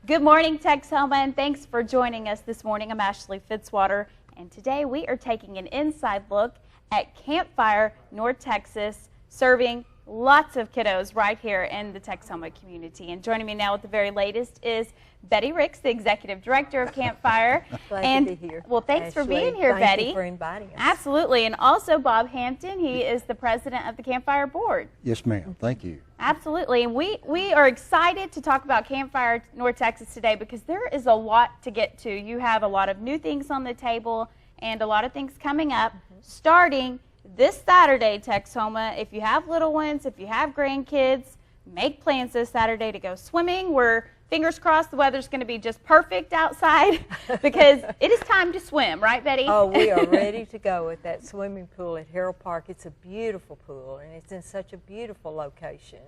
Good morning, Texoma, and thanks for joining us this morning. I'm Ashley Fitzwater, and today we are taking an inside look at Campfire, North Texas, serving lots of kiddos right here in the Texoma community. And joining me now with the very latest is Betty Ricks, the Executive Director of Campfire. Glad to be here. Well, thanks Ashley, for being here, Betty. Thank you for inviting us. Absolutely. And also Bob Hampton, he is the President of the Campfire Board. Yes, ma'am. Thank you. Absolutely. And we are excited to talk about Campfire North Texas today because there is a lot to get to. You have a lot of new things on the table and a lot of things coming up starting this Saturday, Texoma. If you have little ones, if you have grandkids, make plans this Saturday to go swimming. We're fingers crossed the weather's going to be just perfect outside because it is time to swim, right, Betty? Oh, we are ready to go at that swimming pool at Harrell Park. It's a beautiful pool, and it's in such a beautiful location.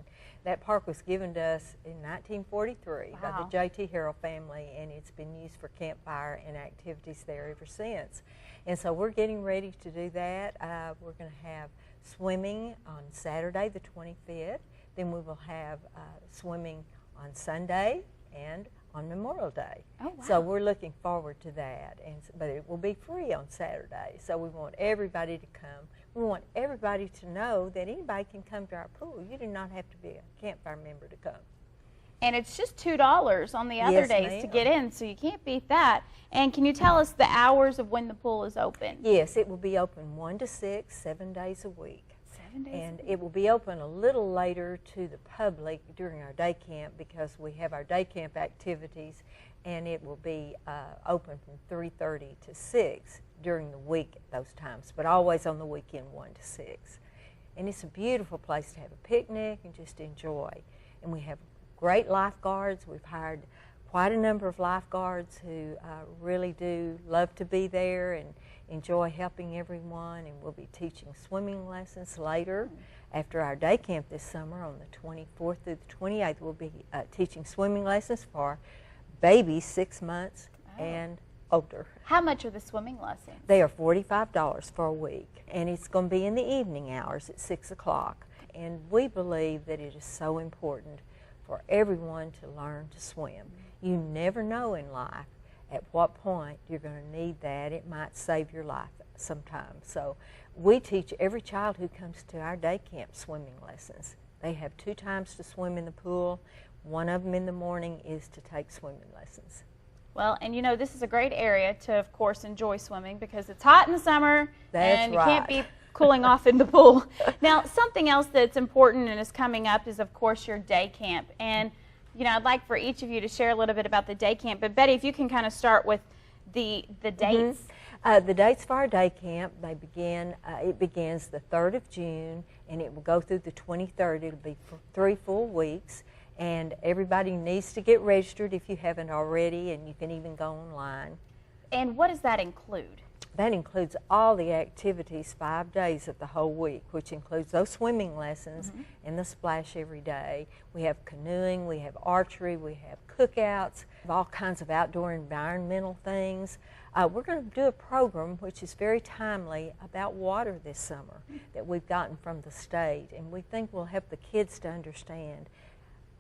That park was given to us in 1943 by the J.T. Harrell family, and it's been used for campfire and activities there ever since. And so we're getting ready to do that. We're going to have swimming on Saturday the 25th. Then we will have swimming on Sunday and on Memorial Day. Oh, wow. So we're looking forward to that. But it will be free on Saturday. So we want everybody to come. We want everybody to know that anybody can come to our pool. You do not have to be a Campfire member to come. And it's just $2 on the other Yes, days to get in, so you can't beat that. And can you tell us the hours of when the pool is open? Yes, it will be open 1 to 6, 7 days a week. 7 days And it will be open a little later to the public during our day camp because we have our day camp activities, and it will be open from 3:30 to 6 during the week at those times, but always on the weekend 1 to 6. And it's a beautiful place to have a picnic and just enjoy. And we have great lifeguards. We've hired quite a number of lifeguards who really do love to be there and enjoy helping everyone, and we'll be teaching swimming lessons later. After our day camp this summer on the 24th through the 28th, we'll be teaching swimming lessons for babies 6 months and older. How much are the swimming lessons? They are $45 for a week, and it's going to be in the evening hours at 6 o'clock. And we believe that it is so important for everyone to learn to swim. You never know in life at what point you're going to need that. It might save your life sometime. So we teach every child who comes to our day camp swimming lessons. They have 2 times to swim in the pool. One of them in the morning is to take swimming lessons. Well, and you know, this is a great area to, of course, enjoy swimming because it's hot in the summer and you can't be cooling off in the pool. Now, something else that's important and is coming up is, of course, your day camp. And, you know, I'd like for each of you to share a little bit about the day camp. But, Betty, if you can kind of start with the dates. The dates for our day camp, they begin, it begins the 3rd of June, and it will go through the 23rd. It'll be for 3 full weeks. And everybody needs to get registered if you haven't already, and you can even go online. And what does that include? That includes all the activities 5 days of the whole week, which includes those swimming lessons and the splash every day. We have canoeing, we have archery, we have cookouts, all kinds of outdoor environmental things. We're going to do a program which is very timely about water this summer that we've gotten from the state, and we think will help the kids to understand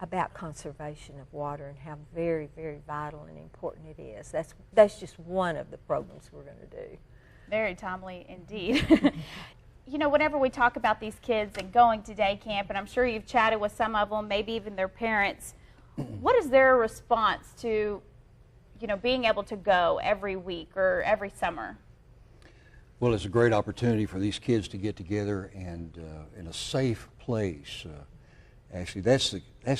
about conservation of water and how very, very vital and important it is. That's just one of the programs we're going to do. Very timely indeed. You know, whenever we talk about these kids and going to day camp, and I'm sure you've chatted with some of them, maybe even their parents, what is their response to, you know, being able to go every week or every summer? Well, it's a great opportunity for these kids to get together and in a safe place. Actually, that's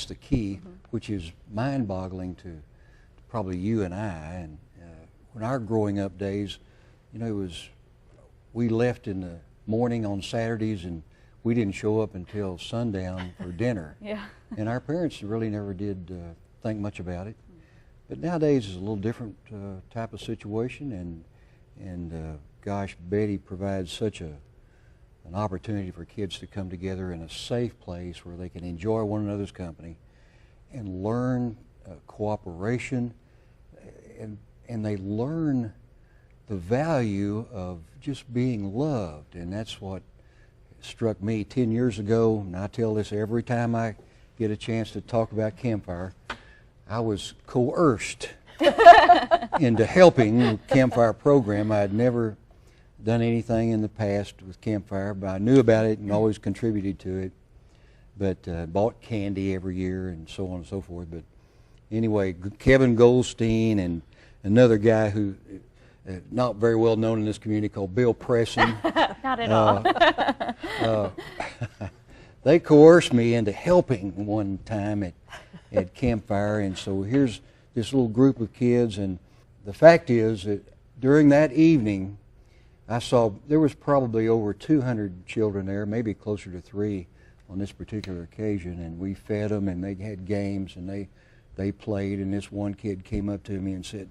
the key, which is mind-boggling to probably you and I. And when our growing up days, you know, we left in the morning on Saturdays, and we didn't show up until sundown for dinner. Yeah. And our parents really never did think much about it. But nowadays it's a little different type of situation, and gosh, Betty provides such an opportunity for kids to come together in a safe place where they can enjoy one another's company and learn cooperation, and they learn the value of just being loved. And that's what struck me 10 years ago, and I tell this every time I get a chance to talk about Campfire. I was coerced into helping the Campfire program. I had never done anything in the past with Campfire, but I knew about it and always contributed to it. But bought candy every year and so on and so forth. But anyway, Kevin Goldstein and another guy who not very well known in this community called Bill Presson. Not at all. They coerced me into helping one time at Campfire, and so here's this little group of kids, and the fact is that during that evening, I saw there was probably over 200 children there, maybe closer to 3 on this particular occasion, and we fed them, and they had games, and they played, and this one kid came up to me and said,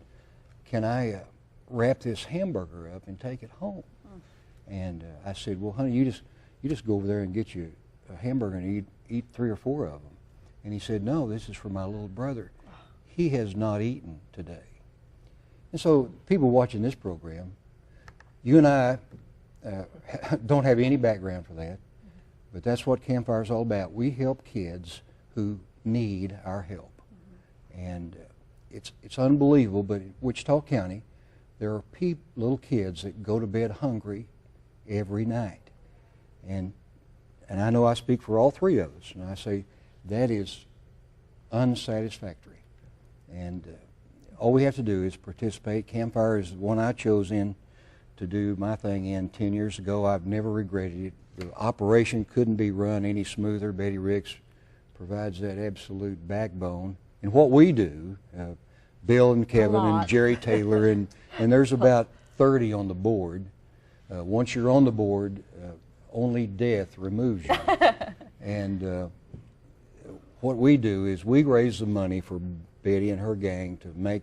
"Can I wrap this hamburger up and take it home?" And I said, "Well, honey, you just go over there and get you a hamburger and eat 3 or 4 of them." And he said, "No, this is for my little brother. He has not eaten today." And so people watching this program, you and I don't have any background for that, but that's what Campfire is all about. We help kids who need our help. And it's unbelievable, but in Wichita County, there are little kids that go to bed hungry every night. And I know I speak for all 3 of us, and I say that is unsatisfactory. And all we have to do is participate. Campfire is the one I chose in to do my thing in 10 years ago. I've never regretted it. The operation couldn't be run any smoother. Betty Ricks provides that absolute backbone. And what we do, Bill and Kevin and Jerry Taylor, and there's about 30 on the board. Once you're on the board, only death removes you. And what we do is we raise the money for Betty and her gang to make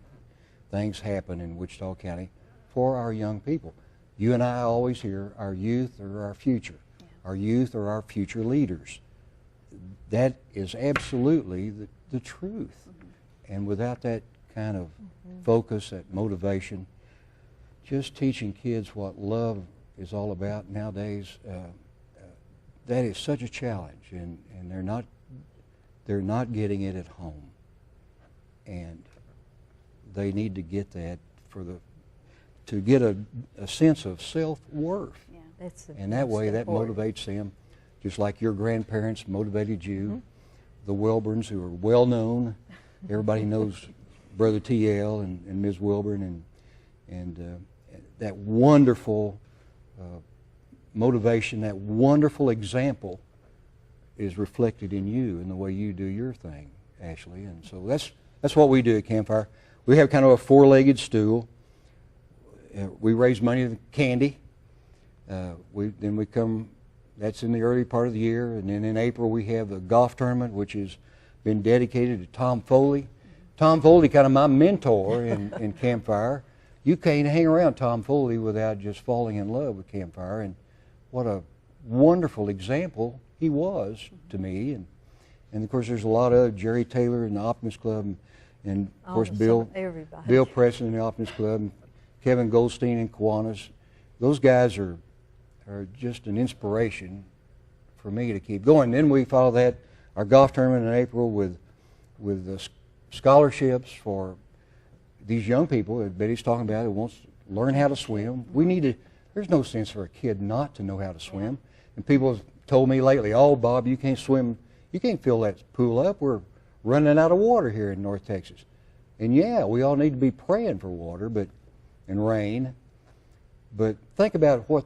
things happen in Wichita County for our young people. You and I always hear our youth are our future. Yeah. Our youth are our future leaders. That is absolutely the truth. Mm-hmm. And without that kind of focus, that motivation, just teaching kids what love is all about nowadays, that is such a challenge, and they're not getting it at home. And they need to get that to get a sense of self-worth. Yeah. And that way that motivates them, just like your grandparents motivated you, the Wilburns, who are well known. Everybody knows Brother T.L. and Ms. Wilburn, and that wonderful motivation, that wonderful example is reflected in you in the way you do your thing, Ashley. And so that's what we do at Campfire. We have kind of a 4-legged stool. We raise money for candy. Then we come, that's in the early part of the year, and then in April we have the golf tournament, which has been dedicated to Tom Foley. Tom Foley, kind of my mentor in Campfire. You can't hang around Tom Foley without just falling in love with Campfire, and what a wonderful example he was to me. And of course there's a lot of Jerry Taylor and the Optimist Club, and of course Bill Presson and the Optimist Club, and Kevin Goldstein and Kiwanis. Those guys are just an inspiration for me to keep going. Then we follow that, our golf tournament in April with scholarships for these young people that Betty's talking about who wants to learn how to swim. There's no sense for a kid not to know how to swim. And people have told me lately, "Oh, Bob, you can't swim. You can't fill that pool up. We're running out of water here in North Texas." And yeah, we all need to be praying for water and rain. But think about what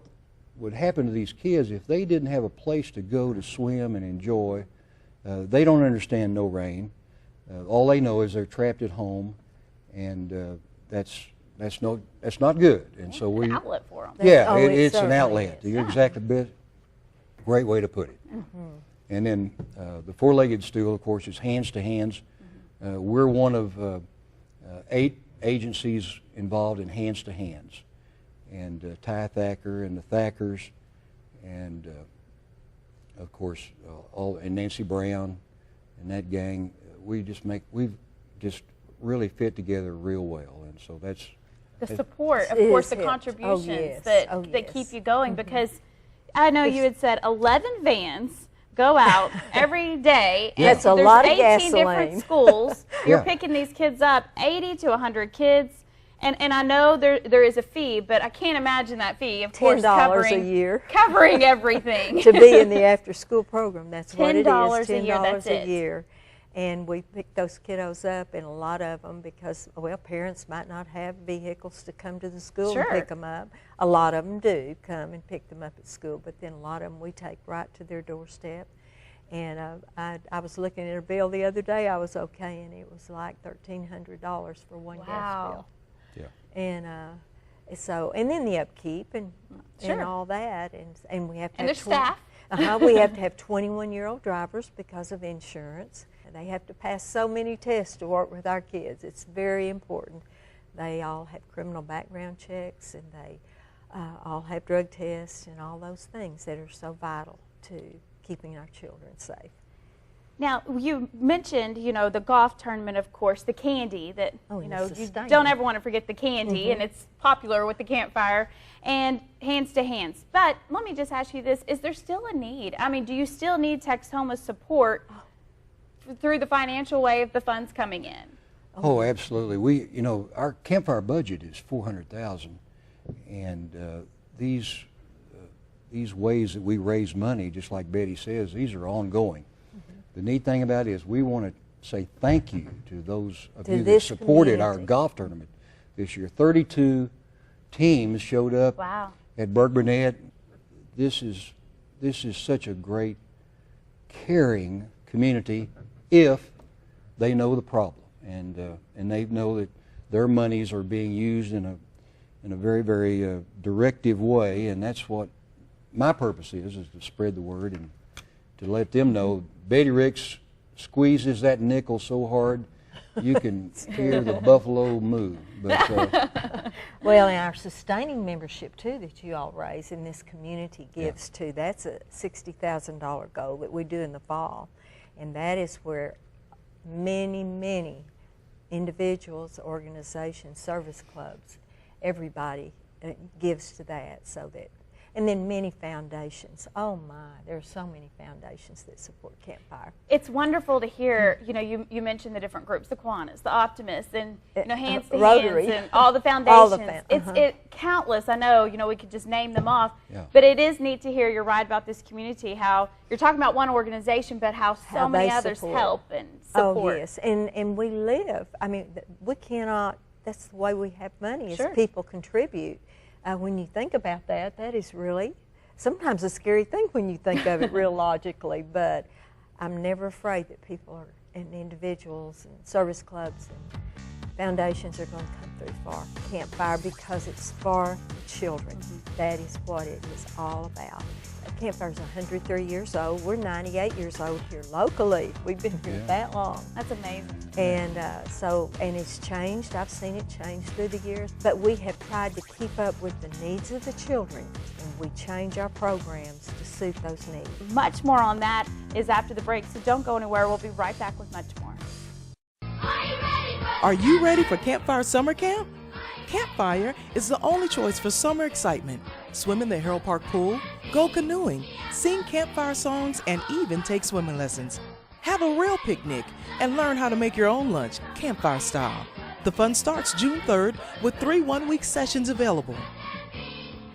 would happen to these kids if they didn't have a place to go to swim and enjoy. They don't understand no rain. All they know is they're trapped at home, and that's not good. And so an outlet for them. Yeah, it's an outlet. You're exactly great way to put it. Mm-hmm. And then the 4-legged stool, of course, is Hands to Hands. We're one of 8 agencies involved in Hands to Hands, and Ty Thacker and the Thackers, and of course and Nancy Brown and that gang. We've just really fit together real well, and so that's the support, of course, the contributions that keep you going. Because I know you had said 11 vans, go out every day. Yeah. And That's a there's lot of 18 different gasoline. schools. You're Yeah. picking these kids up, 80 to 100 kids. And I know there is a fee, but I can't imagine that fee, of course, $10 a year. covering everything. To be in the after-school program. That's what it is. $10 a year, that's $10 it. a year. And we pick those kiddos up, and a lot of them, because, well, parents might not have vehicles to come to the school Sure. and pick them up. A lot of them do come and pick them up at school, but then a lot of them we take right to their doorstep. And I was looking at a bill the other day, I was okay, and it was like $1,300 for one gas Wow. bill. Yeah. And so, and then the upkeep and Sure. all that, and we have to And have there's staff. we have to have 21-year-old drivers because of insurance. They have to pass so many tests to work with our kids. It's very important. They all have criminal background checks, and they all have drug tests and all those things that are so vital to keeping our children safe. Now, you mentioned, the golf tournament, of course, the candy that, Oh, and the you sustaining. don't ever want to forget the candy, Mhm. and it's popular with the campfire, and Hands to Hands. But let me just ask you this, is there still a need? I mean, do you still need Texhoma's support through the financial way of the funds coming in? Oh, absolutely. Our campfire budget is $400,000, and these ways that we raise money, just like Betty says, these are ongoing. The neat thing about it is we want to say thank you to those of To you that this supported our community. golf tournament this year. 32 teams showed up Wow. at Burg Burnett. This is such a great, caring community if they know the problem and they know that their monies are being used in a very, very directive way, and that's what my purpose is to spread the word and to let them know. Betty Ricks squeezes that nickel so hard you can hear the buffalo moo. But Well, and our sustaining membership too that you all raise and this community gives to, that's a $60,000 goal that we do in the fall. And that is where many, many individuals, organizations, service clubs, everybody gives to that, so that, and then many foundations. Oh my, there are so many foundations that support Campfire. It's wonderful to hear, you mentioned the different groups, the Kiwanis, the Optimists, and Hands to Rotary. Hands, and all the foundations. All the It's countless. I know, we could just name them off. Yeah. But it is neat to hear you're right about this community, how you're talking about one organization, but how so many they others support. help and support. Oh yes, and we live, I mean, we cannot, that's the way we have money, is Sure. people contribute. When you think about that, that is really sometimes a scary thing when you think of it real logically, but I'm never afraid that people are, and individuals and service clubs and foundations are going to come through for Campfire because it's for children. That is what it is all about. Campfire's 103 years old. We're 98 years old here locally. We've been here Yeah. that long. That's amazing. And and it's changed. I've seen it change through the years. But we have tried to keep up with the needs of the children, and we change our programs to suit those needs. Much more on that is after the break, so don't go anywhere. We'll be right back with much more. Are you ready for Campfire Summer Camp? Campfire is the only choice for summer excitement. Swim in the Harold Park pool, go canoeing, sing campfire songs, and even take swimming lessons. Have a real picnic and learn how to make your own lunch, campfire style. The fun starts June 3rd with 3 one-week sessions available.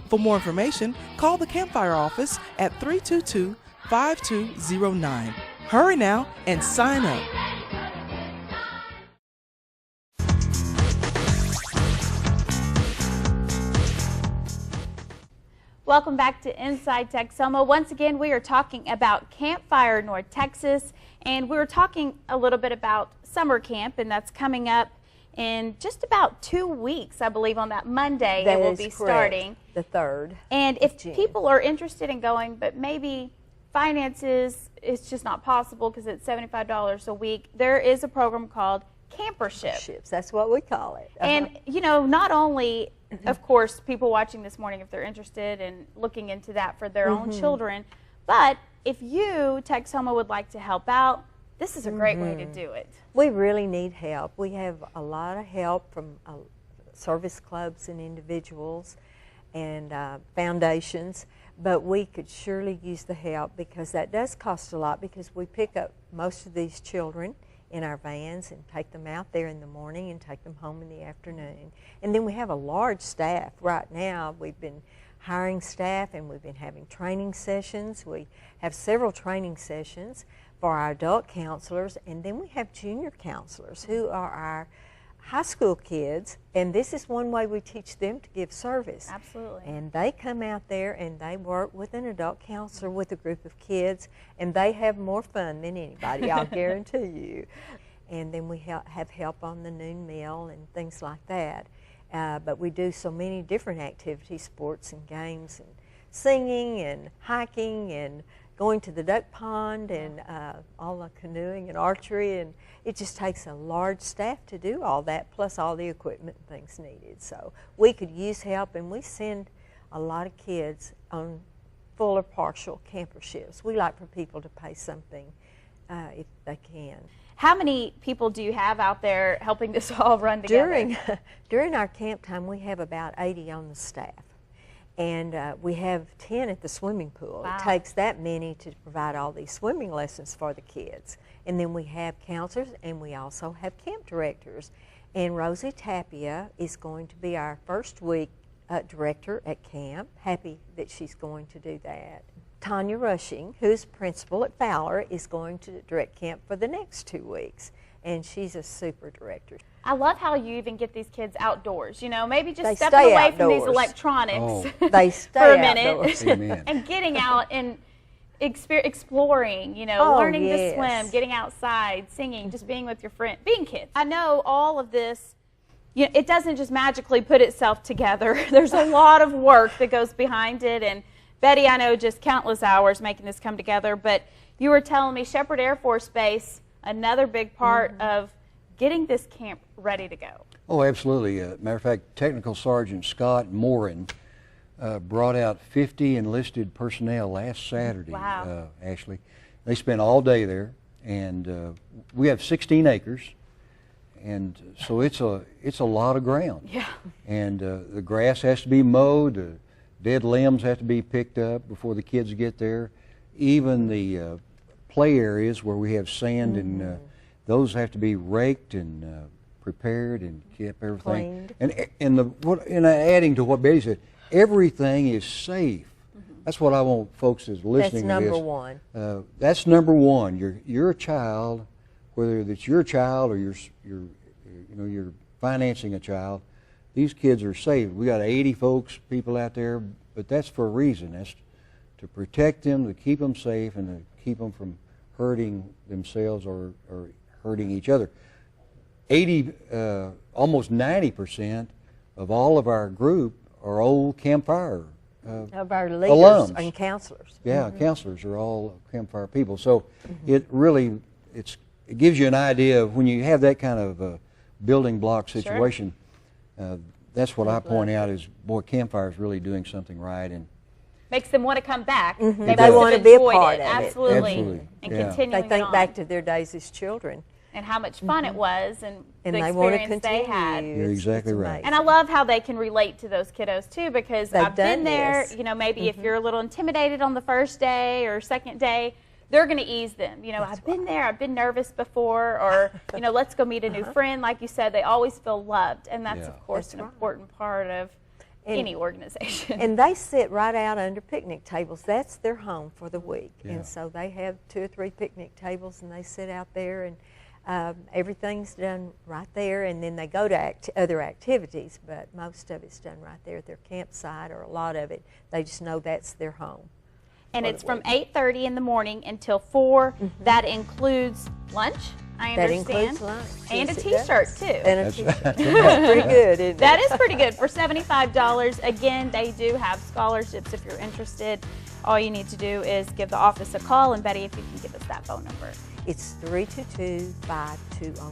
For more information, call the Campfire office at 322-5209. Hurry now and sign up. Welcome back to Inside Texoma. Once again, we are talking about Campfire North Texas, and we were talking a little bit about summer camp, and that's coming up in just about 2 weeks, I believe, on that Monday That it will is be correct. starting. The 3rd. And if June. people are interested in going, but maybe finances, it's just not possible because it's $75 a week, there is a program called Campership. Ships, that's what we call it. And, not only, of course, people watching this morning, if they're interested in looking into that for their own children, but if you, Texoma, would like to help out, this is a great way to do it. We really need help. We have a lot of help from service clubs and individuals and foundations, but we could surely use the help, because that does cost a lot, because we pick up most of these children in our vans and take them out there in the morning and take them home in the afternoon. And then we have a large staff. Right now we've been hiring staff, and we've been having training sessions. We have several training sessions for our adult counselors, and then we have junior counselors who are our high school kids, and this is one way we teach them to give service. Absolutely. And they come out there and they work with an adult counselor with a group of kids, and they have more fun than anybody, I'll guarantee you. And then we have help on the noon meal and things like that. But we do so many different activities, sports and games, and singing and hiking and going to the duck pond and all the canoeing and archery, and it just takes a large staff to do all that, plus all the equipment and things needed. So we could use help, and we send a lot of kids on full or partial camperships. We like for people to pay something if they can. How many people do you have out there helping this all run together? During our camp time, we have about 80 on the staff. And we have 10 at the swimming pool. Wow. It takes that many to provide all these swimming lessons for the kids. And then we have counselors, and we also have camp directors. And Rosie Tapia is going to be our first week director at camp. Happy that she's going to do that. Tanya Rushing, who's principal at Fowler, is going to direct camp for the next 2 weeks. And she's a super director. I love how you even get these kids outdoors. You know, maybe just They stepping stay away from these outdoors. electronics They stay for a minute outdoors. Amen. and getting out and exploring, you know, learning to swim, getting outside, singing, just being with your friend, being kids. I know all of this, you know, it doesn't just magically put itself together. There's a lot of work that goes behind it, and Betty, I know just countless hours making this come together, but you were telling me Shepherd Air Force Base, another big part of getting this camp ready to go. Oh, absolutely. Matter of fact, Technical Sergeant Scott Morin brought out 50 enlisted personnel last Saturday. Wow. Actually, they spent all day there, and we have 16 acres, and so it's a lot of ground. Yeah. And the grass has to be mowed, the dead limbs have to be picked up before the kids get there. Even the play areas where we have sand and those have to be raked and prepared and kept everything. Cleaned. And adding to what Betty said, everything is safe. That's what I want folks that's listening That's to this. number one. That's number one. You're a child, whether it's your child or you're financing a child. These kids are safe. We got 80 people out there, but that's for a reason. That's to protect them, to keep them safe, and to keep them from hurting themselves or hurting each other. Almost 90% of all of our group are old campfire Of our leaders alums. and counselors. Yeah, counselors are all campfire people. So it really, it gives you an idea of when you have that kind of building block situation. That's what I point out is, boy, campfire is really doing something right, and Makes them want to come back. They must have want to be a enjoyed part it. of it. Absolutely. Absolutely, And yeah. continuing They think on. back to their days as children. And how much fun it was, and the And they want to experience continue. they had. You're exactly right. amazing. And I love how they can relate to those kiddos too, because They've I've been done there. this. You know, maybe if you're a little intimidated on the first day or second day, they're going to ease them. You know, I've been there. I've been nervous before, or you know, let's go meet a new friend. Like you said, they always feel loved, and that's Yeah. of course That's an right. important part of any organization. And they sit right out under picnic tables. That's their home for the week. Yeah. And so they have 2 or 3 picnic tables, and they sit out there, and everything's done right there. And then they go to other activities, but most of it's done right there at their campsite, or a lot of it. They just know that's their home. And for it's the from week. 8:30 in the morning until 4. That includes lunch, I That understand. includes lunch. And Yes, a it does. T-shirt, too. And a That's- T-shirt. That's pretty good, isn't That it? is pretty good for $75. Again, they do have scholarships if you're interested. All you need to do is give the office a call, and Betty, if you can give us that phone number. It's 322-5209.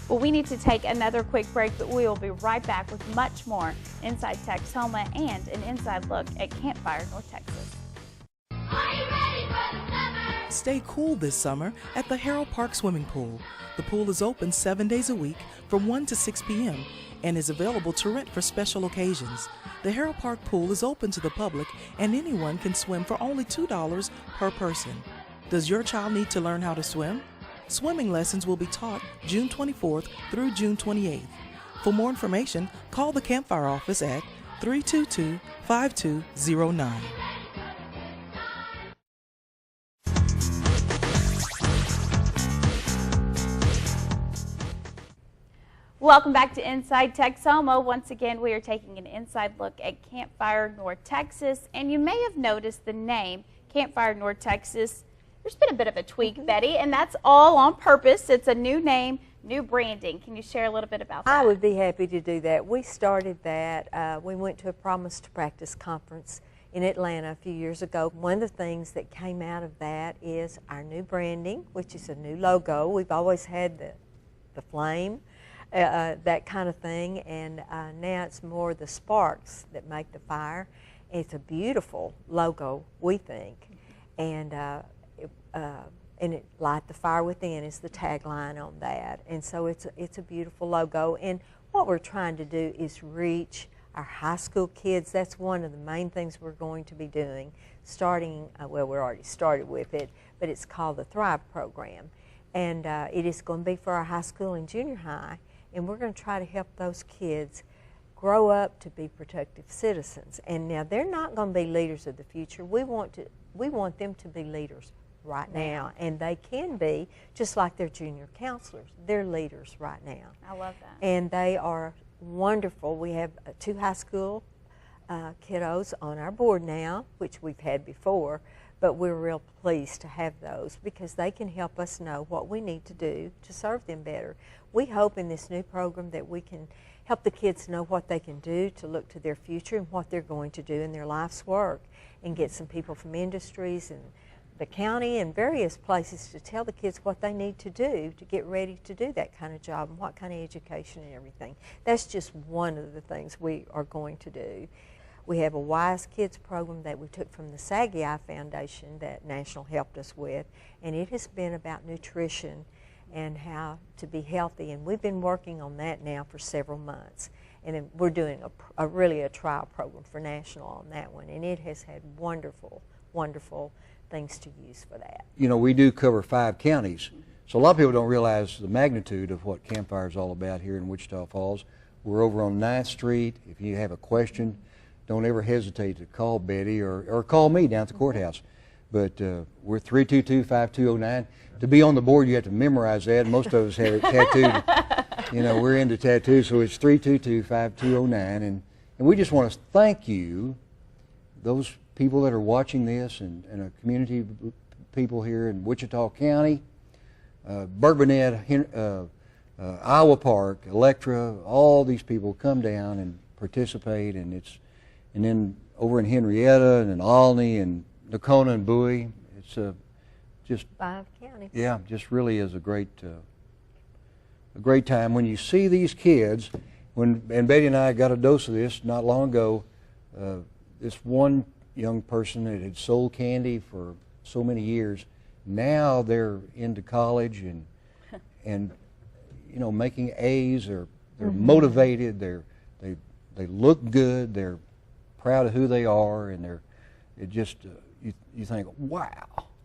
Well, we need to take another quick break, but we will be right back with much more Inside Texoma and an inside look at Campfire, North Texas. Are you ready for the summer? Stay cool this summer at the Harold Park Swimming Pool. The pool is open 7 days a week from 1 to 6 p.m. and is available to rent for special occasions. The Harold Park Pool is open to the public and anyone can swim for only $2 per person. Does your child need to learn how to swim? Swimming lessons will be taught June 24th through June 28th. For more information, call the Campfire office at 322-5209. Welcome back to Inside Texoma. Once again, we are taking an inside look at Campfire North Texas, and you may have noticed the name Campfire North Texas. There's been a bit of a tweak, Betty, and that's all on purpose. It's a new name, new branding. Can you share a little bit about that? I would be happy to do that. We started that. We went to a Promise to Practice conference in Atlanta a few years ago. One of the things that came out of that is our new branding, which is a new logo. We've always had the flame. That kind of thing, and now it's more the sparks that make the fire. It's a beautiful logo, we think, and it light the fire within is the tagline on that, and so it's a beautiful logo. And what we're trying to do is reach our high school kids. That's one of the main things we're going to be doing, starting. Well, we're already started with it, but it's called the Thrive Program, and it is going to be for our high school and junior high. And we're going to try to help those kids grow up to be productive citizens. And now they're not going to be leaders of the future. We want them to be leaders right now, and they can be, just like their junior counselors. They're leaders right now. I love that. And they are wonderful. We have 2 high school kiddos on our board now, which we've had before, but we're real pleased to have those because they can help us know what we need to do to serve them better. We hope in this new program that we can help the kids know what they can do to look to their future and what they're going to do in their life's work, and get some people from industries and the county and various places to tell the kids what they need to do to get ready to do that kind of job and what kind of education and everything. That's just one of the things we are going to do. We have a Wise Kids program that we took from the Saggy Eye Foundation that National helped us with, and it has been about nutrition and how to be healthy, and we've been working on that now for several months. And then we're doing really a trial program for National on that one, and it has had wonderful, wonderful things to use for that. You know, we do cover 5 counties, so a lot of people don't realize the magnitude of what Campfire is all about here in Wichita Falls. We're over on 9th Street. If you have a question, don't ever hesitate to call Betty or call me down at the courthouse. But we're 322-5209. To be on the board, you have to memorize that. Most of us have it tattooed. You know, we're into tattoos, so it's 322-5209. And we just want to thank you, those people that are watching this, and a community people here in Wichita County, Bourbonnette, Iowa Park, Electra, all these people come down and participate, and then over in Henrietta and in Olney and Nocona and Bowie, it's just 5 counties. Yeah, just really is a great time when you see these kids. And Betty and I got a dose of this not long ago. This one young person that had sold candy for so many years, now they're into college and you know, making A's. They're motivated. They look good. They're proud of who they are, and it just you think, wow.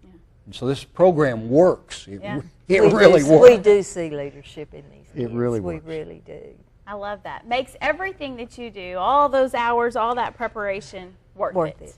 Yeah. And so this program works. It really works. We do see leadership in these kids. It really works. We really do. I love that. Makes everything that you do, all those hours, all that preparation, worth it.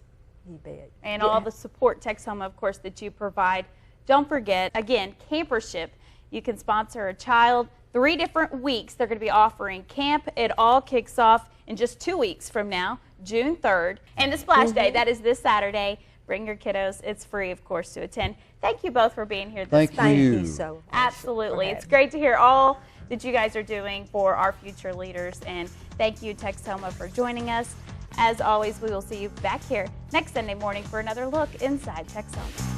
You bet. And all the support, Texoma, of course, that you provide. Don't forget, again, Campership. You can sponsor a child. 3 different weeks they're going to be offering camp. It all kicks off in just 2 weeks from now, June 3rd. And the Splash Day, that is this Saturday. Bring your kiddos. It's free, of course, to attend. Thank you both for being here this Thank you so much. Absolutely. It's great to hear all that you guys are doing for our future leaders. And thank you, Texoma, for joining us. As always, we will see you back here next Sunday morning for another look inside Texoma.